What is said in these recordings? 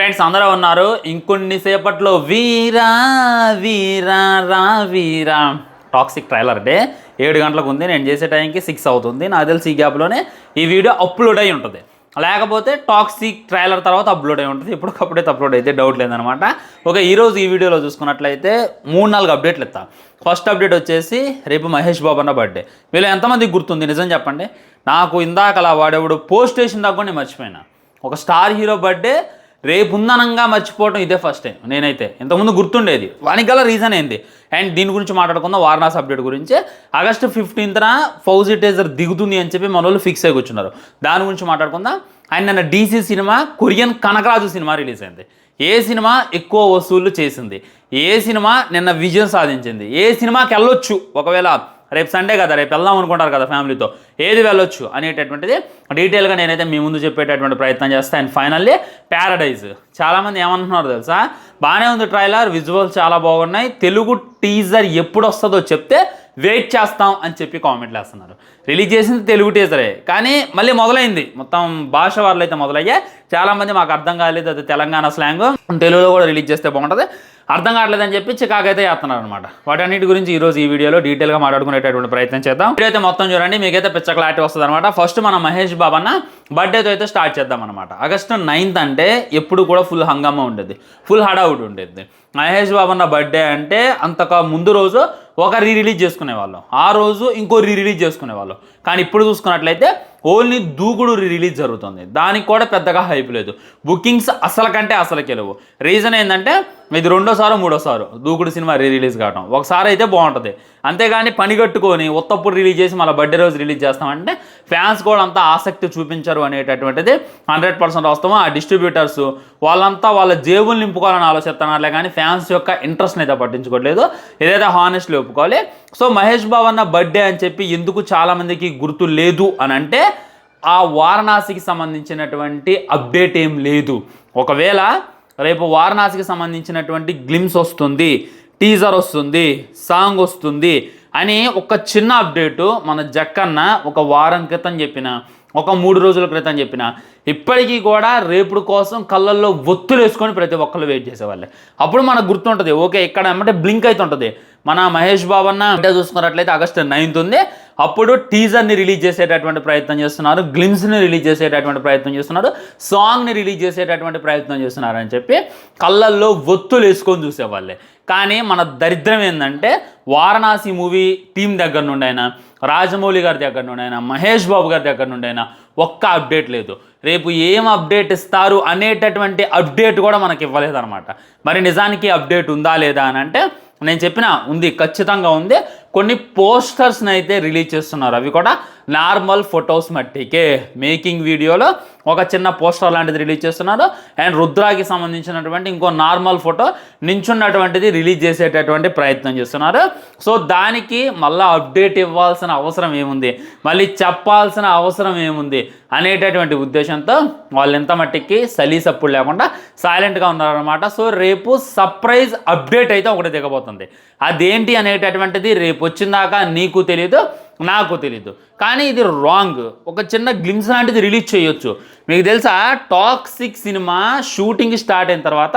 Rights అందరూ ఉన్నారు. ఇంకొన్ని సేపట్లో వీరా వీరా రా వీరా టాక్సిక్ ట్రైలర్ డే 7 గంటలకు ఉంది. నేను చేసే టైంకి 6 అవుతుంది. నాకు తెలిసి ఈ గ్యాప్లోనే ఈ వీడియో అప్లోడ్ అయి ఉంటుంది, లేకపోతే టాక్సిక్ ట్రైలర్ తర్వాత అప్లోడ్ అయి ఉంటుంది. ఎప్పటికప్పుడైతే అప్లోడ్ అయితే డౌట్ లేదనమాట. ఓకే, ఈరోజు ఈ వీడియోలో చూసుకున్నట్లయితే 3-4 అప్డేట్లు ఇస్తాను. ఫస్ట్ అప్డేట్ వచ్చేసి రేపు మహేష్ బాబు అన్న బర్త్డే. వీళ్ళు ఎంతమందికి గుర్తుంది నిజం చెప్పండి. నాకు ఇందాకలా వాడేవాడు పోస్ట్ చేసిన దాకా నేను మర్చిపోయినా. ఒక స్టార్ హీరో బర్త్డే రేపు ఉందనంగా మర్చిపోవడం ఇదే ఫస్ట్ టైం. నేనైతే ఇంతకుముందు గుర్తుండేది. వానికి గల రీజన్ ఏంది అండ్ దీని గురించి మాట్లాడుకుందాం. వారణాసి అప్డేట్ గురించి ఆగస్టు 15న ఫౌజీ టేజర్ దిగుతుంది అని చెప్పి మన వాళ్ళు ఫిక్స్ అయ్యి కూర్చున్నారు. దాని గురించి మాట్లాడుకుందాం. అండ్ నిన్న DC cinema Korean Kanagaraj cinema release అయింది. ఏ సినిమా ఎక్కువ వసూళ్లు చేసింది, ఏ సినిమా నిన్న విజయం సాధించింది, ఏ సినిమాకి వెళ్ళొచ్చు, ఒకవేళ రేపు సండే కదా, రేపు వెళ్దాం అనుకుంటారు కదా ఫ్యామిలీతో, ఏది వెళ్ళొచ్చు అనేటటువంటిది డీటెయిల్గా నేనైతే మీ ముందు చెప్పేటటువంటి ప్రయత్నం చేస్తాను. And finally Paradise. చాలామంది ఏమంటున్నారు తెలుసా, బాగానే ఉంది ట్రైలర్, విజువల్స్ చాలా బాగున్నాయి, తెలుగు టీజర్ ఎప్పుడు వస్తుందో చెప్తే వెయిట్ చేస్తాం అని చెప్పి కామెంట్లు వేస్తున్నారు. రిలీజ్ చేసింది తెలుగు టీజరే, కానీ మళ్ళీ మొదలైంది మొత్తం భాష వాళ్ళు అయితే మొదలయ్యాయి. చాలామంది మాకు అర్థం కాలేదు, అది తెలంగాణ స్లాంగ్, తెలుగులో కూడా రిలీజ్ చేస్తే బాగుంటుంది, అర్థం కావట్లేదని చెప్పి చికాకు అయితే చేస్తున్నారు అనమాట. వాటన్నిటి గురించి ఈరోజు ఈ వీడియోలో డీటెయిల్గా మాట్లాడుకునేటటువంటి ప్రయత్నం చేద్దాం. వీడియో అయితే మొత్తం చూడండి, మీకైతే పిచ్చ క్లారిటీ వస్తుంది అనమాట. ఫస్ట్ మన మహేష్ బాబు అన్న బర్త్డేతో అయితే స్టార్ట్ చేద్దాం అనమాట. ఆగస్టు 9th అంటే ఎప్పుడు కూడా ఫుల్ హంగామా ఉండేది, ఫుల్ హడావుడి ఉండేది. మహేష్ బాబు అన్న బర్త్డే అంటే అంతకు ముందు రోజు ఒక రిలీజ్ చేసుకునేవాళ్ళం, ఆ రోజు ఇంకో రిలీజ్ చేసుకునేవాళ్ళం. కానీ ఇప్పుడు చూసుకున్నట్లయితే ఓన్లీ దూకుడు రిలీజ్ జరుగుతుంది. దానికి కూడా పెద్దగా హైప్ లేదు. బుకింగ్స్ అసలు కంటే అసలుకే లేవు. రీజన్ ఏంటంటే ఇది 2వ, 3వ దూకుడు సినిమా రిలీజ్ కావడం. ఒకసారి అయితే బాగుంటుంది, అంతేగాని పని కట్టుకొని ఉత్తప్పుడు రిలీజ్ చేసి మళ్ళీ బర్త్డే రోజు రిలీజ్ చేస్తామంటే ఫ్యాన్స్ కూడా అంతా ఆసక్తి చూపించరు అనేటటువంటిది 100% వాస్తవం. ఆ డిస్ట్రిబ్యూటర్స్ వాళ్ళంతా వాళ్ళ జేబులు నింపుకోవాలని ఆలోచిస్తున్నారులే కానీ ఫ్యాన్స్ యొక్క ఇంట్రెస్ట్ని అయితే పట్టించుకోవట్లేదు. ఏదైతే హానెస్ట్లీ ఒప్పుకోవాలి. సో మహేష్ బాబు అన్న బర్త్డే అని చెప్పి ఎందుకు చాలామందికి గుర్తు లేదు అని అంటే ఆ వారణాసికి సంబంధించినటువంటి అప్డేట్ ఏం లేదు. ఒకవేళ రేపు వారణాసికి సంబంధించినటువంటి గ్లిమ్స్ వస్తుంది, టీజర్ వస్తుంది, సాంగ్ వస్తుంది అని ఒక చిన్న అప్డేటు మన జక్కన్న ఒక వారం క్రితం చెప్పిన, ఒక 3 రోజుల క్రితం చెప్పిన, ఇప్పటికీ కూడా రేపుడు కోసం కళ్ళల్లో ఒత్తులు వేసుకొని ప్రతి ఒక్కళ్ళు వెయిట్ చేసేవాళ్ళే. అప్పుడు మనకు గుర్తుంటుంది, ఓకే ఇక్కడ ఏమంటే బ్లింక్ అవుతుంటుంది. మన మహేష్ బాబు అన్న అంటే చూసుకున్నట్లయితే ఆగస్టు 9th ఉంది. అప్పుడు టీజర్ని రిలీజ్ చేసేటటువంటి ప్రయత్నం చేస్తున్నారు, గ్లిమ్స్ని రిలీజ్ చేసేటటువంటి ప్రయత్నం చేస్తున్నారు, సాంగ్ని రిలీజ్ చేసేటటువంటి ప్రయత్నం చేస్తున్నారు అని చెప్పి కళ్ళల్లో ఒత్తులు వేసుకొని చూసేవాళ్ళే. కానీ మన దరిద్రం ఏంటంటే వారణాసి మూవీ టీం దగ్గర నుండి అయినా, రాజమౌళి గారి దగ్గర నుండి అయినా, మహేష్ బాబు గారి దగ్గర నుండి అయినా ఒక్క అప్డేట్ లేదు. రేపు ఏం అప్డేట్ ఇస్తారు అనేటటువంటి అప్డేట్ కూడా మనకి ఇవ్వలేదన్నమాట. మరి నిజానికి అప్డేట్ ఉందా లేదా అని అంటే నేను చెప్పిన ఉంది, ఖచ్చితంగా ఉంది. కొన్ని పోస్టర్స్ని అయితే రిలీజ్ చేస్తున్నారు, అవి కూడా నార్మల్ ఫొటోస్ మట్టికే. మేకింగ్ వీడియోలో ఒక చిన్న పోస్టర్ లాంటిది రిలీజ్ చేస్తున్నారు. అండ్ రుద్రాకి సంబంధించినటువంటి ఇంకో నార్మల్ ఫోటో నించున్నటువంటిది రిలీజ్ చేసేటటువంటి ప్రయత్నం చేస్తున్నారు. సో దానికి మళ్ళీ అప్డేట్ ఇవ్వాల్సిన అవసరం ఏముంది, మళ్ళీ చెప్పాల్సిన అవసరం ఏముంది అనేటటువంటి ఉద్దేశంతో వాళ్ళు ఎంత మట్టికి సలీసప్పుడు లేకుండా సైలెంట్గా ఉన్నారనమాట. సో రేపు సర్ప్రైజ్ అప్డేట్ అయితే ఒకటి దిగబోతుంది. అదేంటి అనేటటువంటిది రేపు వచ్చిందాకా నీకు తెలీదు, నాకు తెలీదు. కానీ ఇది రాంగ్. ఒక చిన్న గ్లిమ్స్ లాంటిది రిలీజ్ చేయొచ్చు. మీకు తెలుసా, టాక్సిక్ సినిమా షూటింగ్ స్టార్ట్ అయిన తర్వాత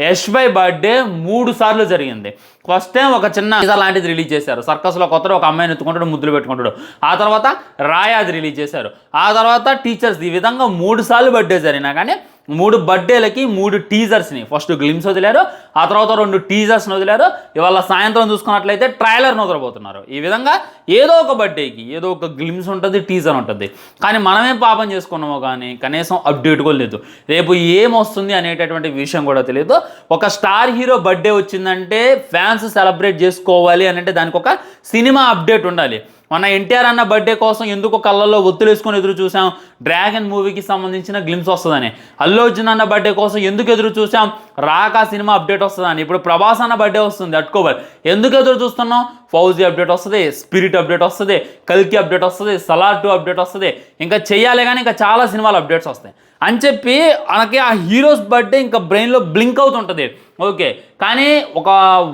యష్ భాయ్ బర్త్డే 3 సార్లు జరిగింది. ఫస్ట్ టైం ఒక చిన్న టీజర్ లాంటిది రిలీజ్ చేశారు, సర్కస్లో కొత్తలో ఒక అమ్మాయిని ఎత్తుకుంటాడు, ముద్దులు పెట్టుకుంటాడు. ఆ తర్వాత రాయాది రిలీజ్ చేశారు. ఆ తర్వాత టీచర్స్. ఈ విధంగా 3 సార్లు బర్త్డే జరిగినా కానీ 3 బర్త్డేలకి 3 టీజర్స్ని, ఫస్ట్ గ్లిమ్స్ వదిలారు, ఆ తర్వాత 2 టీజర్స్ని వదిలారు. ఇవాళ సాయంత్రం చూసుకున్నట్లయితే ట్రైలర్ని వదలబోతున్నారు. ఈ విధంగా ఏదో ఒక బర్త్డేకి ఏదో ఒక గ్లిమ్స్ ఉంటుంది, టీజర్ ఉంటుంది. కానీ మనమేం పాపం చేసుకున్నామో కానీ కనీసం అప్డేట్ కూడా లేదు. రేపు ఏమొస్తుంది అనేటటువంటి విషయం కూడా తెలియదు. ఒక స్టార్ హీరో బర్త్డే వచ్చిందంటే ఫ్యాన్స్ సెలబ్రేట్ చేసుకోవాలి అని అంటే దానికి ఒక సినిమా అప్డేట్ ఉండాలి. మన ఎన్టీఆర్ అన్న బర్త్డే కోసం ఎందుకు కళ్ళల్లో ఒత్తులు వేసుకొని ఎదురు చూసాం, డ్రాగన్ మూవీకి సంబంధించిన గ్లిమ్స్ వస్తుందని. అల్లు అర్జున్ అన్న బర్త్డే కోసం ఎందుకు ఎదురు చూసాం, రాకా సినిమా అప్డేట్ వస్తుందని. ఇప్పుడు ప్రభాస్ అన్న బర్త్డే వస్తుంది, అక్టోబర్. ఎందుకు ఎదురు చూస్తున్నాం, ఫౌజీ అప్డేట్ వస్తుంది, స్పిరిట్ అప్డేట్ వస్తుంది, కల్కి అప్డేట్ వస్తుంది, సలార్ 2 అప్డేట్ వస్తుంది. ఇంకా చెయ్యాలి కానీ ఇంకా చాలా సినిమాలు అప్డేట్స్ వస్తాయి అని చెప్పి మనకి ఆ హీరోస్ బర్త్డే ఇంకా బ్రెయిన్లో బ్లింక్ అవుతుంటుంది. ఓకే, కానీ ఒక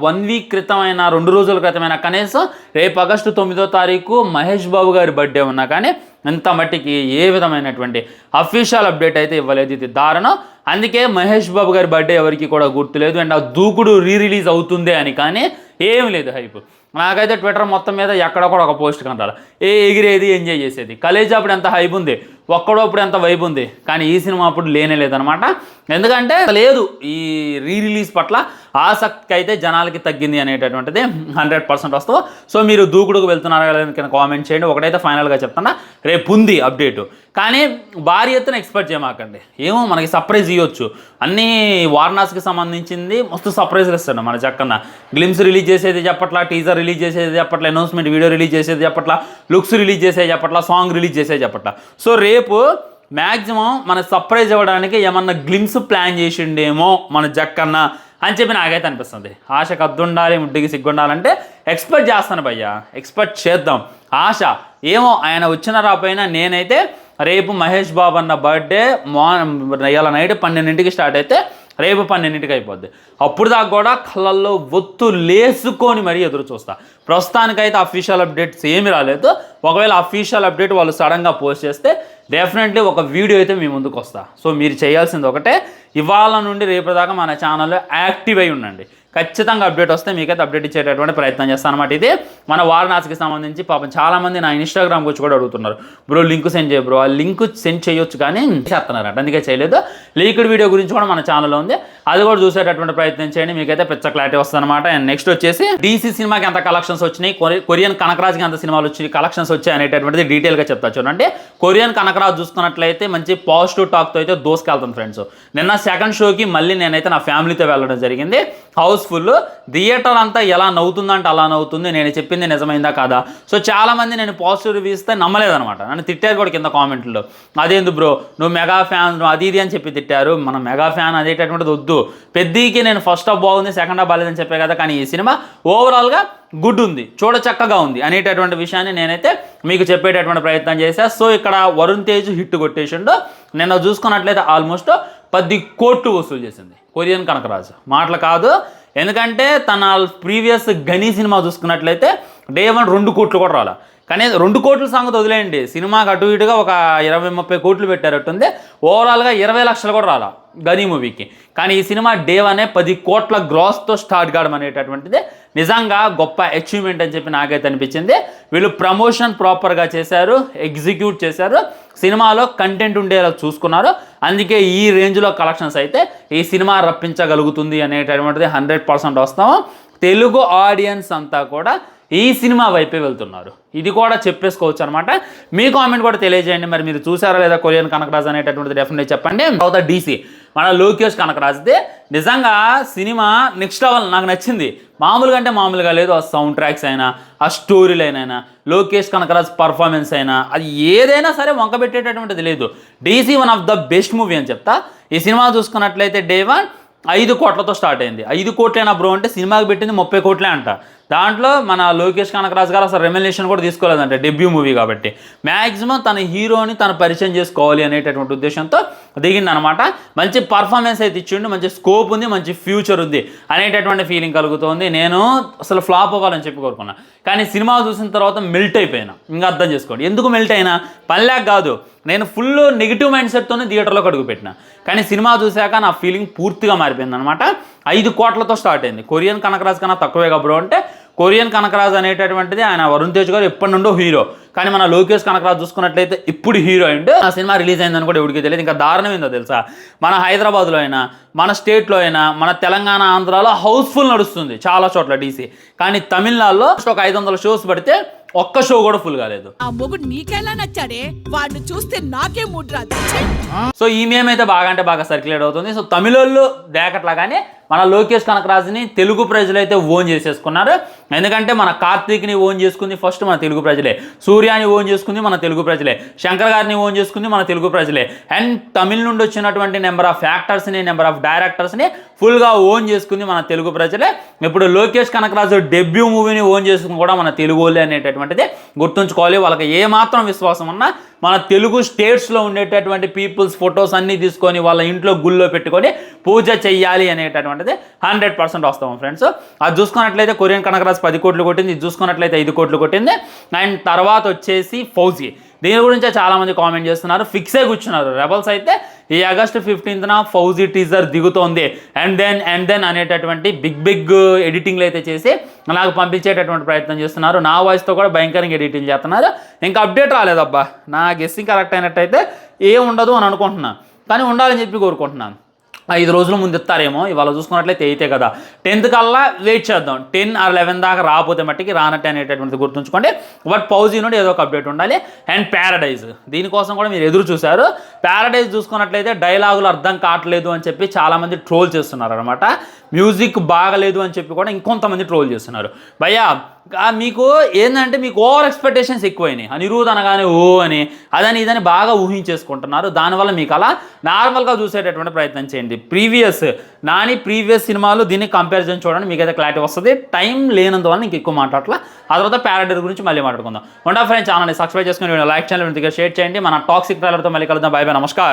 1 వీక్ క్రితమైనా 2 రోజుల క్రితమైనా కనీసం రేపు ఆగస్టు 9వ తారీఖు మహేష్ బాబు గారి బర్త్డే ఉన్నా కానీ ఎంత మట్టికి ఏ విధమైనటువంటి అఫీషియల్ అప్డేట్ అయితే ఇవ్వలేదు. ఇది దారుణం. అందుకే మహేష్ బాబు గారి బర్త్డే ఎవరికి కూడా గుర్తులేదు. అండ్ ఆ దూకుడు రిలీజ్ అవుతుందే అని, కానీ ఏం లేదు హైప్. నాకైతే ట్విట్టర్ మొత్తం మీద ఎక్కడ కూడా ఒక పోస్ట్ కనరాలి. ఎగిరేది ఎంజాయ్ చేసేది. కలేజీ అప్పుడు ఎంత హైప్ ఉంది, ఒక్కడో అప్పుడు ఎంత వైబ్ ఉంది, కానీ ఈ సినిమా అప్పుడు లేనే లేదనమాట. ఎందుకంటే లేదు ఈ రిలీజ్ పట్ల ఆసక్తి అయితే జనాలకి తగ్గింది అనేటటువంటిది 100% వస్తావు. సో మీరు దూకుడుకు వెళ్తున్నారా కింద కామెంట్ చేయండి. ఒకటైతే ఫైనల్గా చెప్తున్నా, రేపు ఉంది అప్డేటు, కానీ భారీ ఎత్తున ఎక్స్పెక్ట్ చేయమాకండి. ఏమో మనకి సర్ప్రైజ్ ఇవ్వచ్చు. అన్నీ వారణాసికి సంబంధించింది మస్తు సర్ప్రైజ్లు ఇస్తాడు మన జక్కన్న. గ్లిమ్స్ రిలీజ్ చేసేది చెప్పట్లా, టీజర్ రిలీజ్ చేసేది చెప్పట్లా, అనౌన్స్మెంట్ వీడియో రిలీజ్ చేసేది చెప్పట్లా, లుక్స్ రిలీజ్ చేసేది చెప్పట్లా, సాంగ్ రిలీజ్ చేసేది చెప్పట్లా. సో రేపు మ్యాక్సిమం మన సర్ప్రైజ్ ఇవ్వడానికి ఏమన్నా గ్లిమ్స్ ప్లాన్ చేసిండేమో మన జక్కన్న అని చెప్పి నాకైతే అనిపిస్తుంది. ఆశకు అద్దుండాలి, ముడ్డికి సిగ్గుండాలంటే ఎక్స్పెక్ట్ చేస్తాను భయ్యా, ఎక్స్పెక్ట్ చేద్దాం. ఆశ ఏమో ఆయన వచ్చిన రాపోయినా నేనైతే రేపు మహేష్ బాబు అన్న బర్త్డే ఇలా నైట్ 12ంటికి స్టార్ట్ అయితే రేపు 12ంటికి అయిపోద్ది. అప్పుడు దాకా కూడా కళ్ళల్లో ఒత్తు లేసుకొని మరీ ఎదురు చూస్తా. ప్రస్తుతానికైతే అఫీషియల్ అప్డేట్స్ ఏమీ రాలేదు. ఒకవేళ అఫీషియల్ అప్డేట్ వాళ్ళు సడన్గా పోస్ట్ చేస్తే డెఫినెట్లీ ఒక వీడియో అయితే మీ ముందుకు వస్తా. సో మీరు చేయాల్సింది ఒకటే, ఇవాళ నుండి రేపు దాకా మన ఛానల్లో యాక్టివ్ అయి ఉండండి. ఖచ్చితంగా అప్డేట్ వస్తే మీకైతే అప్డేట్ ఇచ్చేటటువంటి ప్రయత్నం చేస్తాను అనమాట. ఇది మన వారణాసికి సంబంధించి పాపం చాలామంది నా ఇన్స్టాగ్రామ్ వచ్చి కూడా అడుగుతున్నారు, బ్రో లింక్ సెండ్ చేయ బ్రో. ఆ లింక్ సెండ్ చేయొచ్చు కానీ చేస్తున్నారంట, అందుకే చేయలేదు. లీక్డ్ వీడియో గురించి కూడా మన ఛానల్లో ఉంది, అది కూడా చూసేటటువంటి ప్రయత్నం చేయండి. మీకైతే పెద్ద క్లారిటీ వస్తుంది అనమాట. అండ్ నెక్స్ట్ వచ్చేసి డీసీ సినిమాకి ఎంత కలెక్షన్స్ వచ్చినాయి, కొరియన్ కనకరాజ్కి ఎంత సినిమాలు వచ్చి కలెక్షన్స్ వచ్చాయి అనేటటువంటిది డీటెయిల్గా చెప్తా చూడండి. కొరియన్ కనకరాజ్ చూసుకున్నట్లయితే మంచి పాజిటివ్ టాక్తో అయితే దోసుకెళ్తాను ఫ్రెండ్స్. నిన్న సెకండ్ షోకి మళ్ళీ నేనైతే నా ఫ్యామిలీతో వెళ్ళడం జరిగింది. హౌస్ఫుల్, థియేటర్ అంతా ఎలా నవ్వుతుందంటే అలా నవ్వుతుంది. నేను చెప్పింది నిజమైందా కాదా? సో చాలామంది నేను పాజిటివ్ రివ్యూ ఇస్తే నమ్మలేదనమాట. నన్ను తిట్టారు కూడా కింద కామెంట్లో, అదేందు బ్రో నువ్వు మెగా ఫ్యాన్ అది ఇది అని చెప్పి తిట్టారు. మనం మెగా ఫ్యాన్ అదేటటువంటిది వద్దు. పెద్దకి నేను ఫస్ట్ హాఫ్ బాగుంది, సెకండ్ హాఫ్ బాగాలేదని చెప్పే కదా, కానీ ఈ సినిమా ఓవరాల్గా గుడ్ ఉంది, చూడ చక్కగా ఉంది అనేటటువంటి విషయాన్ని నేనైతే మీకు చెప్పేటటువంటి ప్రయత్నం చేశా. సో ఇక్కడ వరుణ్ తేజ్ హిట్ కొట్టేసిండు. నిన్న చూసుకున్నట్లయితే ఆల్మోస్ట్ 10 కోట్లు వసూలు చేసింది కొరియన్ కనకరాజ్. మాటలు కాదు, ఎందుకంటే తన ప్రీవియస్ గని సినిమా చూసుకున్నట్లయితే డే 1 2 కోట్లు కూడా రాలా. కానీ 2 కోట్ల సంగతి వదిలేయండి, సినిమాకి అటు ఇటుగా ఒక 20-30 కోట్లు పెట్టారట్టుంది. ఓవరాల్గా 20 లక్షలు కూడా రాలా గనీ మూవీకి. కానీ ఈ సినిమా డే 1 10 కోట్ల గ్రాస్తో స్టార్ట్ కావడం అనేటటువంటిది నిజంగా గొప్ప అచీవ్మెంట్ అని చెప్పి నాకైతే అనిపించింది. వీళ్ళు ప్రమోషన్ ప్రాపర్గా చేశారు, ఎగ్జిక్యూట్ చేశారు, సినిమాలో కంటెంట్ ఉండేలా చూసుకున్నారు. అందుకే ఈ రేంజ్లో కలెక్షన్స్ అయితే ఈ సినిమా రప్పించగలుగుతుంది అనేటటువంటిది 100% వస్తాము. తెలుగు ఆడియన్స్ అంతా కూడా ఈ సినిమా వైపే వెళ్తున్నారు, ఇది కూడా చెప్పేసుకోవచ్చు అనమాట. మీ కామెంట్ కూడా తెలియజేయండి, మరి మీరు చూసారా లేదా కొరియన్ కనకరాజ్ అనేటటువంటిది డెఫినెట్గా చెప్పండి. తర్వాత డీసీ మన లోకేష్ కనకరాజ్దే నిజంగా సినిమా నెక్స్ట్ లెవెల్ నాకు నచ్చింది. మామూలుగా అంటే మామూలుగా లేదు. ఆ సౌండ్ ట్రాక్స్ అయినా, ఆ స్టోరీ లైన్ అయినా, లోకేష్ కనకరాజ్ పర్ఫార్మెన్స్ అయినా, అది ఏదైనా సరే వంక పెట్టేటటువంటిది లేదు. DC one of the best movie అని చెప్తా. ఈ సినిమా చూసుకున్నట్లయితే డే 1 5 కోట్లతో స్టార్ట్ అయింది. 5 కోట్లేనా బ్రో అంటే సినిమాకి పెట్టింది 30 కోట్లే అంట. దాంట్లో మన లోకేష్ కనకరాజ్ గారు అసలు రెమ్యునరేషన్ కూడా తీసుకోలేదంటే, డెబ్యూ మూవీ కాబట్టి. మ్యాక్సిమం తన హీరోని తను పరిచయం చేసుకోవాలి అనేటటువంటి ఉద్దేశంతో దిగిందనమాట. మంచి పర్ఫార్మెన్స్ అయితే ఇచ్చిండు, మంచి స్కోప్ ఉంది, మంచి ఫ్యూచర్ ఉంది అనేటటువంటి ఫీలింగ్ కలుగుతుంది. నేను అసలు ఫ్లాప్ అవ్వాలని చెప్పి కోరుకున్నా, కానీ సినిమా చూసిన తర్వాత మెల్ట్ అయిపోయినా. ఇంకా అర్థం చేసుకోండి ఎందుకు మెల్ట్ అయినా, పనిలేక కాదు, నేను ఫుల్ నెగిటివ్ మైండ్ సెట్తోనే థియేటర్లోకి అడుగుపెట్టిన. కానీ సినిమా చూశాక నా ఫీలింగ్ పూర్తిగా మారిపోయింది అనమాట. 5 కోట్లతో స్టార్ట్ అయింది. కొరియన్ కనకరాజ్ కన్నా తక్కువే బ్రో అంటే, కొరియన్ కనకరాజ్ అనేటటువంటిది ఆయన వరుణ్ తేజ్ గారు ఎప్పటి నుండో హీరో, కానీ మన లోకేష్ కనకరాజ్ చూసుకున్నట్లయితే ఇప్పుడు హీరో అండ్ ఆ సినిమా రిలీజ్ అయిందని కూడా ఎవరికి తెలియదు. ఇంకా దారుణం ఏందో తెలుసా, మన హైదరాబాద్లో అయినా, మన స్టేట్లో అయినా, మన తెలంగాణ ఆంధ్రాలో హౌస్ఫుల్ నడుస్తుంది చాలా చోట్ల డీసీ. కానీ తమిళనాడులో ఒక 500 షోస్ పడితే ఒక్క షో కూడా ఫుల్ కాలేదు. ఆ మొగుడు నీకెలా నచ్చాడే, వాడిని చూస్తే నాకే మూడ్ రాదు. సో ఈ మేమ్ అయితే బాగా అంటే బాగా సర్క్యులేట్ అవుతుంది. సో తమిళోళ్ళు దేకట్లాగానే మన లోకేష్ కనకరాజ్ని తెలుగు ప్రజలైతే ఓన్ చేసేసుకున్నారు. ఎందుకంటే మన కార్తీక్ని ఓన్ చేసుకుంది ఫస్ట్ మన తెలుగు ప్రజలే, సూర్యాని ఓన్ చేసుకుంది మన తెలుగు ప్రజలే, శంకర్ గారిని ఓన్ చేసుకుంది మన తెలుగు ప్రజలే. అండ్ తమిళ నుండి వచ్చినటువంటి నెంబర్ ఆఫ్ యాక్టర్స్ని, నెంబర్ ఆఫ్ డైరెక్టర్స్ని ఫుల్గా ఓన్ చేసుకుంది మన తెలుగు ప్రజలే. ఇప్పుడు లోకేష్ కనకరాజు డెబ్యూ మూవీని ఓన్ చేసుకుని కూడా మన తెలుగు వాళ్ళే అనేటటువంటిది గుర్తుంచుకోవాలి. వాళ్ళకి ఏమాత్రం విశ్వాసం ఉన్నా మన తెలుగు స్టేట్స్లో ఉండేటటువంటి పీపుల్స్ ఫొటోస్ అన్నీ తీసుకొని వాళ్ళ ఇంట్లో గుళ్ళో పెట్టుకొని పూజ చెయ్యాలి అనేటటువంటిది 100% వస్తాము ఫ్రెండ్స్. అది చూసుకున్నట్లయితే కొరియన్ కనకరాజ్ 10 కోట్లు కొట్టింది, ఇది చూసుకున్నట్లయితే 5 కోట్లు కొట్టింది. అండ్ తర్వాత వచ్చేసి ఫౌజీ దీని గురించే చాలామంది కామెంట్ చేస్తున్నారు, ఫిక్సే కూర్చున్నారు. రెబల్స్ అయితే ఈ ఆగస్టు 15న ఫౌజీ టీజర్ దిగుతోంది అండ్ దెన్ అనేటటువంటి బిగ్ ఎడిటింగ్లు అయితే చేసి నాకు పంపించేటటువంటి ప్రయత్నం చేస్తున్నారు. నా వాయిస్తో కూడా భయంకరంగా ఎడిటింగ్ చేస్తున్నారు. ఇంకా అప్డేట్ రాలేదబ్బా. నా గెస్సింగ్ కరెక్ట్ అయినట్టయితే ఏం ఉండదు అని అనుకుంటున్నాను, కానీ ఉండాలని చెప్పి కోరుకుంటున్నాను. 5 రోజుల ముందు ఇస్తారేమో. ఇవాళ చూసుకున్నట్లయితే 8 కదా, 10th కల్లా వెయిట్ చేద్దాం. 10 or 11 దాకా రాకపోతే మట్టికి రానట్టు అనేటటువంటిది గుర్తుంచుకోండి. బట్ ఫౌజీ నుండి ఏదో ఒక అప్డేట్ ఉండాలి. అండ్ ప్యారడైజ్, దీనికోసం కూడా మీరు ఎదురు చూశారు. ప్యారడైజ్ చూసుకున్నట్లయితే డైలాగులు అర్థం కావట్లేదు అని చెప్పి చాలామంది ట్రోల్ చేస్తున్నారు అనమాట. మ్యూజిక్ బాగలేదు అని చెప్పి కూడా ఇంకొంతమంది ట్రోల్ చేస్తున్నారు. భయ్యా మీకు ఏంటంటే మీకు ఓవర్ ఎక్స్పెక్టేషన్స్ ఎక్కువైనాయి. అనిరుద్ అనగానే ఓ అని అదని ఇదని బాగా ఊహించేసుకుంటున్నారు. దానివల్ల మీకు అలా నార్మల్గా చూసేటటువంటి ప్రయత్నం చేయండి. ప్రీవియస్ సినిమాలు దీన్ని కంపారిజన్ చూడండి, మీకైతే క్లారిటీ వస్తుంది. టైం లేనందువల్ల ఇంక ఎక్కువ మాట్లాడట్లా. ఆ తర్వాత ప్యారడైజ్ గురించి మళ్ళీ మాట్లాడుకుందాం. ఫ్రెండ్స్ ఛానల్ని సబ్స్క్రైబ్ చేసుకుని లైక్ చేయండి, షేర్ చేయండి. మన టాక్సిక్ ట్రైలర్తో మళ్ళీ కలుద్దాం. బై బై, నమస్కారం.